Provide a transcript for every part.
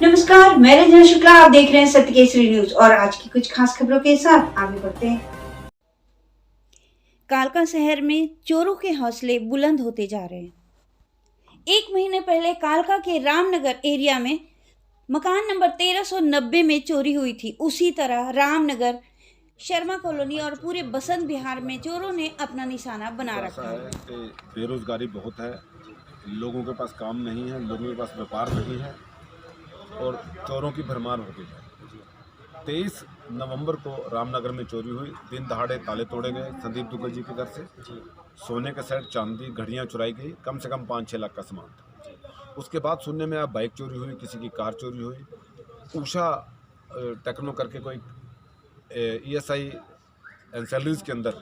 नमस्कार, मैं रंजना शुक्ला। आप देख रहे हैं सत्य केसरी न्यूज और आज की कुछ खास खबरों के साथ आगे बढ़ते हैं। कालका शहर में चोरों के हौसले बुलंद होते जा रहे हैं। एक महीने पहले कालका के रामनगर एरिया में मकान नंबर 1390 में चोरी हुई थी। उसी तरह रामनगर, शर्मा कॉलोनी और पूरे बसंत विहार में चोरों ने अपना निशाना बना रखा है। बेरोजगारी बहुत है, लोगों के पास काम नहीं है, लोगों के पास व्यापार नहीं है और चोरों की भरमार हो गई है। 23 नवंबर को रामनगर में चोरी हुई। दिन दहाड़े ताले तोड़े गए संदीप दुग्गल जी के घर से। सोने के सेट, चांदी, घड़ियां चुराई गई। कम से कम 5-6 लाख का सामान था। उसके बाद सुनने में आया बाइक चोरी हुई, किसी की कार चोरी हुई। उषा टेक्नो करके कोई ESI एंसेलरीज के अंदर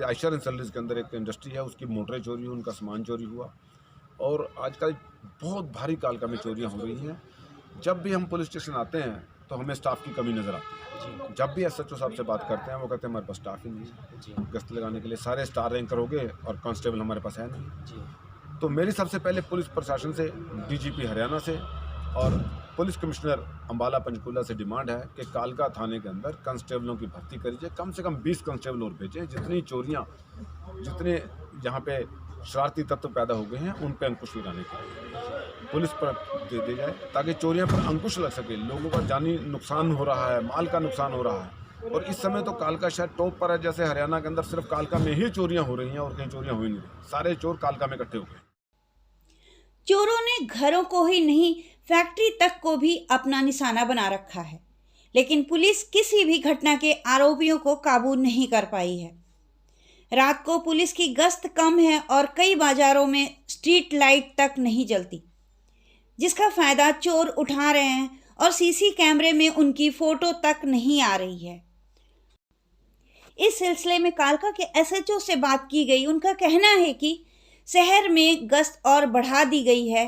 आयशर एंसेलरीज के अंदर एक इंडस्ट्री है, उसकी मोटरें चोरी हुई, उनका सामान चोरी हुआ। और आजकल बहुत भारी कालका में चोरियां हो रही हैं। जब भी हम पुलिस स्टेशन आते हैं तो हमें स्टाफ की कमी नज़र आती है। जब भी SHO साहब से बात करते हैं वो कहते हैं हमारे पास स्टाफ ही नहीं है गश्त लगाने के लिए। सारे स्टार रैंकर हो गए और कांस्टेबल हमारे पास है नहीं। तो मेरी सबसे पहले पुलिस प्रशासन से, DGP हरियाणा से और पुलिस कमिश्नर अंबाला पंचकूला से डिमांड है कि कालका थाने के अंदर कांस्टेबलों की भर्ती करिए। कम से कम 20 कांस्टेबल और भेजें। जितनी चोरियाँ, जितने यहाँ पे शरारती तत्व पैदा हो गए हैं उन पर अंकुश लगाने के लिए पुलिस पर दे दी जाए ताकि चोरियां पर अंकुश लग सके। लोगों का जानी नुकसान हो रहा है, माल का नुकसान हो रहा है और इस समय तो कालका शहर टॉप पर है। जैसे हरियाणा के अंदर सिर्फ कालका में ही चोरियां हो रही हैं और कहीं चोरियां हो ही नहीं रही। सारे चोर कालका में इकट्ठे हो गए। चोरों ने घरों को ही नहीं, फैक्ट्री तक को भी अपना निशाना बना रखा है, लेकिन पुलिस किसी भी घटना के आरोपियों को काबू नहीं कर पाई है। रात को पुलिस की गश्त कम है और कई बाजारों में स्ट्रीट लाइट तक नहीं जलती, जिसका फायदा चोर उठा रहे हैं और CC कैमरे में उनकी फोटो तक नहीं आ रही है। इस सिलसिले में कालका के SHO से बात की गई। उनका कहना है कि शहर में गश्त और बढ़ा दी गई है।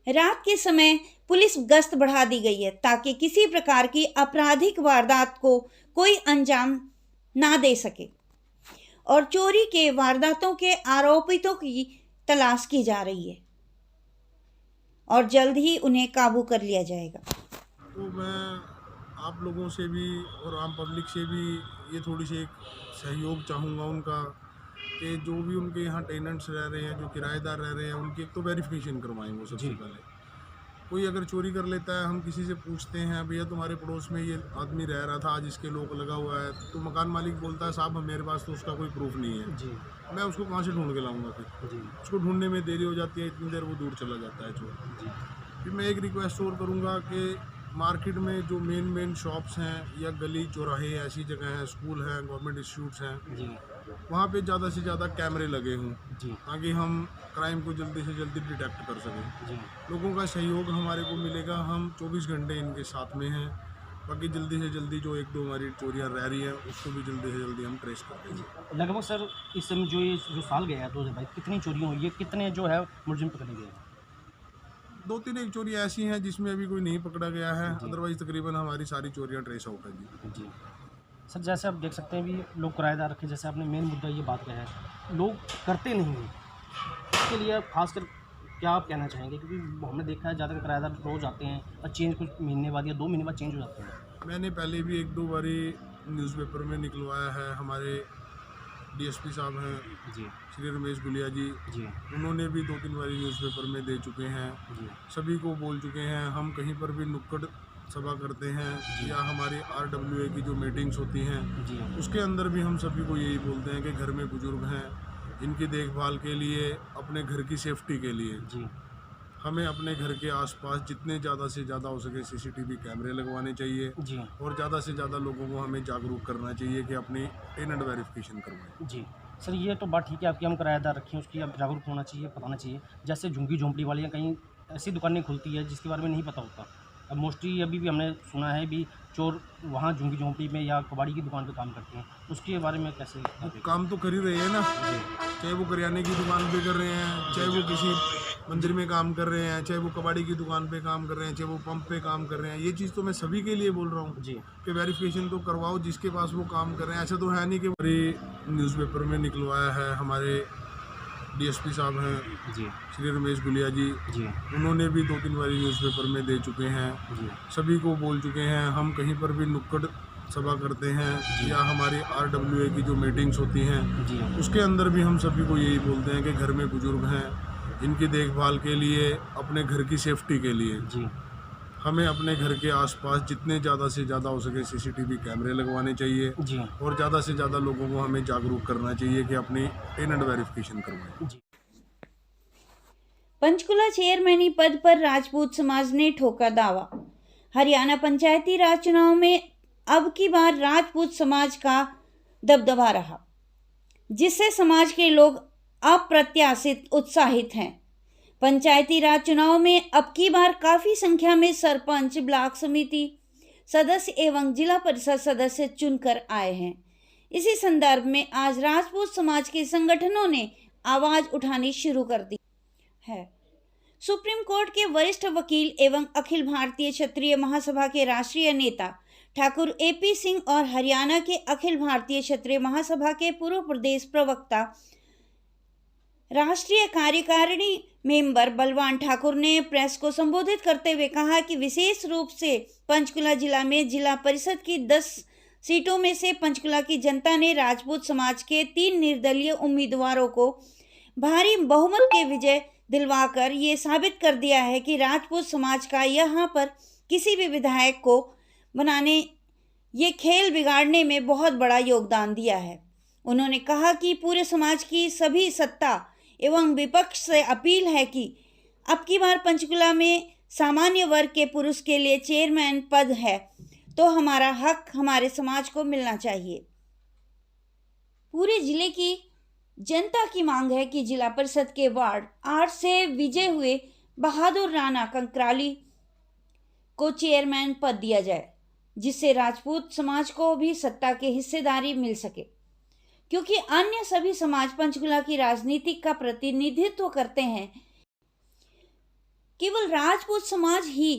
रात के समय पुलिस गश्त बढ़ा दी गई है ताकि किसी प्रकार की आपराधिक वारदात को कोई अंजाम ना दे सके और चोरी के वारदातों के आरोपितों की तलाश की जा रही है और जल्द ही उन्हें काबू कर लिया जाएगा। तो मैं आप लोगों से भी और आम पब्लिक से भी ये थोड़ी सी एक सहयोग चाहूँगा उनका कि जो भी उनके यहाँ टेनेंट्स रह रहे हैं, जो किराएदार रह रहे हैं, उनकी एक तो वेरिफिकेशन करवाएंगे सबसे पहले। कोई अगर चोरी कर लेता है, हम किसी से पूछते हैं भैया तुम्हारे पड़ोस में ये आदमी रह रहा था, आज इसके लॉक लगा हुआ है, तो मकान मालिक बोलता है साहब मेरे पास तो उसका कोई प्रूफ नहीं है जी, मैं उसको कहाँ से ढूंढ के लाऊंगा फिर जी। उसको ढूंढने में देरी हो जाती है, इतनी देर वो दूर चला जाता है चोर जी। फिर मैं एक रिक्वेस्ट और करूँगा कि मार्केट में जो मेन शॉप्स हैं या गली चौराहे ऐसी जगह हैं, स्कूल हैं, गवर्नमेंट इंस्टीट्यूट्स हैं जी, वहाँ पे ज़्यादा से ज़्यादा कैमरे लगे हों ताकि हम क्राइम को जल्दी से जल्दी डिटेक्ट कर सकें जी। लोगों का सहयोग हमारे को मिलेगा, हम 24 घंटे इनके साथ में हैं। बाकी जल्दी से जल्दी जो 1-2 हमारी चोरियाँ रह रही हैं उसको भी जल्दी से जल्दी हम ट्रेस कर देंगे। लगभग सर इस समय जो साल गया है 2022, कितनी चोरियाँ हुई है, कितने जो है मुलजिम पकड़े गए हैं? 2-3 एक चोरी ऐसी हैं जिसमें अभी कोई नहीं पकड़ा गया है, अदरवाइज तकरीबन हमारी सारी चोरियाँ ट्रेस आउट है जी। सर जैसे आप देख सकते हैं भी लोग किराएदार रखे, जैसे आपने मेन मुद्दा ये बात कहा है, लोग करते नहीं हैं, इसके लिए खासकर क्या आप कहना चाहेंगे? क्योंकि हमने देखा है ज़्यादातर किराएदार रोज़ आते हैं और चेंज कुछ महीने बाद या 2 महीने बाद चेंज हो जाते हैं। मैंने पहले भी 1-2 बारी न्यूज़पेपर में निकलवाया है। हमारे DSP साहब हैं जी, श्री रमेश गुलिया जी, उन्होंने भी 2-3 बारी न्यूज़पेपर में दे चुके हैं जी। सभी को बोल चुके हैं। हम कहीं पर भी नुक्कड़ सभा करते हैं या हमारी RWA की जो मीटिंग्स होती हैं उसके अंदर भी हम सभी को यही बोलते हैं कि घर में बुजुर्ग हैं, इनकी देखभाल के लिए, अपने घर की सेफ्टी के लिए जी, हमें अपने घर के आसपास जितने ज़्यादा से ज़्यादा हो सके CCTV कैमरे लगवाने चाहिए जी। और ज़्यादा से ज़्यादा लोगों को हमें जागरूक करना चाहिए कि अपनी टेनेंट वेरिफिकेशन करवाएं जी। सर ये तो बात ठीक है आपकी, हम किराएदार रखें उसकी अब जागरूक होना चाहिए, बताना चाहिए। जैसे झुग्गी झोंपड़ी वाली हैं, कहीं ऐसी दुकानें खुलती है जिसके बारे में नहीं पता होता। अब मोस्टली अभी भी हमने सुना है भी चोर वहाँ झुग्गी झोंपड़ी में या कबाड़ी की दुकान पे काम करते हैं, उसके बारे में कैसे? काम तो कर ही रहे हैं ना, चाहे वो करियाने की दुकान पे कर रहे हैं, चाहे वो किसी मंदिर में काम कर रहे हैं, चाहे वो कबाड़ी की दुकान पे काम कर रहे हैं, चाहे वो पंप पे काम कर रहे हैं। ये चीज़ तो मैं सभी के लिए बोल रहा हूँ जी कि वेरिफिकेशन तो करवाओ जिसके पास वो काम कर रहे हैं। ऐसा तो है नहीं कि हमारी न्यूज़पेपर में निकलवाया है। हमारे डीएसपी साहब हैं जी श्री रमेश गुलिया जी, जी उन्होंने भी 2-3 बारी न्यूज़पेपर में दे चुके हैं, जी सभी को बोल चुके हैं। हम कहीं पर भी नुक्कड़ सभा करते हैं या हमारी RWA की जो मीटिंग्स होती हैं जी उसके अंदर भी हम सभी को यही बोलते हैं कि घर में बुजुर्ग हैं, इनकी देखभाल के लिए, अपने घर की सेफ्टी के लिए जी हमें अपने घर के आसपास जितने ज़्यादा से ज़्यादा हो सके CCTV कैमरे लगवाने चाहिए जी और ज़्यादा से ज़्यादा लोगों को हमें जागरूक करना चाहिए कि अपनी टेनेंट वेरिफिकेशन करवाएं। जी। पंचकुला चेयरमैनी पद पर राजपूत समाज ने ठोका दावा। हरियाणा पंचायती राज चुनाव में अब की बार राजपूत समाज का दबदबा रहा, जिससे समाज के लोग अप्रत्याशित उत्साहित हैं। पंचायती राज चुनाव में अब की बार काफी संख्या में सरपंच, ब्लॉक समिति सदस्य एवं जिला परिषद सदस्य चुनकर आए हैं। इसी संदर्भ में आज राजपूत समाज के संगठनों ने आवाज उठानी शुरू कर दी है। सुप्रीम कोर्ट के वरिष्ठ वकील एवं अखिल भारतीय क्षत्रिय महासभा के राष्ट्रीय नेता ठाकुर AP सिंह और हरियाणा के अखिल भारतीय क्षत्रिय महासभा के पूर्व प्रदेश प्रवक्ता राष्ट्रीय कार्यकारिणी मेंबर बलवान ठाकुर ने प्रेस को संबोधित करते हुए कहा कि विशेष रूप से पंचकुला जिला में जिला परिषद की 10 सीटों में से पंचकुला की जनता ने राजपूत समाज के 3 निर्दलीय उम्मीदवारों को भारी बहुमत के विजय दिलवाकर ये साबित कर दिया है कि राजपूत समाज का यहाँ पर किसी भी विधायक को बनाने, ये खेल बिगाड़ने में बहुत बड़ा योगदान दिया है। उन्होंने कहा कि पूरे समाज की सभी सत्ता एवं विपक्ष से अपील है कि अब की बार पंचकुला में सामान्य वर्ग के पुरुष के लिए चेयरमैन पद है तो हमारा हक हमारे समाज को मिलना चाहिए। पूरे जिले की जनता की मांग है कि जिला परिषद के वार्ड 8 से विजय हुए बहादुर राणा कंकराली को चेयरमैन पद दिया जाए, जिससे राजपूत समाज को भी सत्ता की हिस्सेदारी मिल सके, क्योंकि अन्य सभी समाज पंचकुला की राजनीति का प्रतिनिधित्व करते हैं। केवल राजपूत समाज ही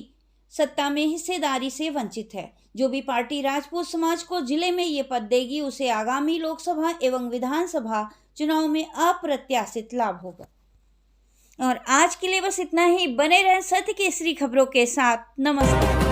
सत्ता में हिस्सेदारी से वंचित है। जो भी पार्टी राजपूत समाज को जिले में ये पद देगी उसे आगामी लोकसभा एवं विधानसभा चुनाव में अप्रत्याशित लाभ होगा। और आज के लिए बस इतना ही। बने रहें सत्य केसरी खबरों के साथ। नमस्कार।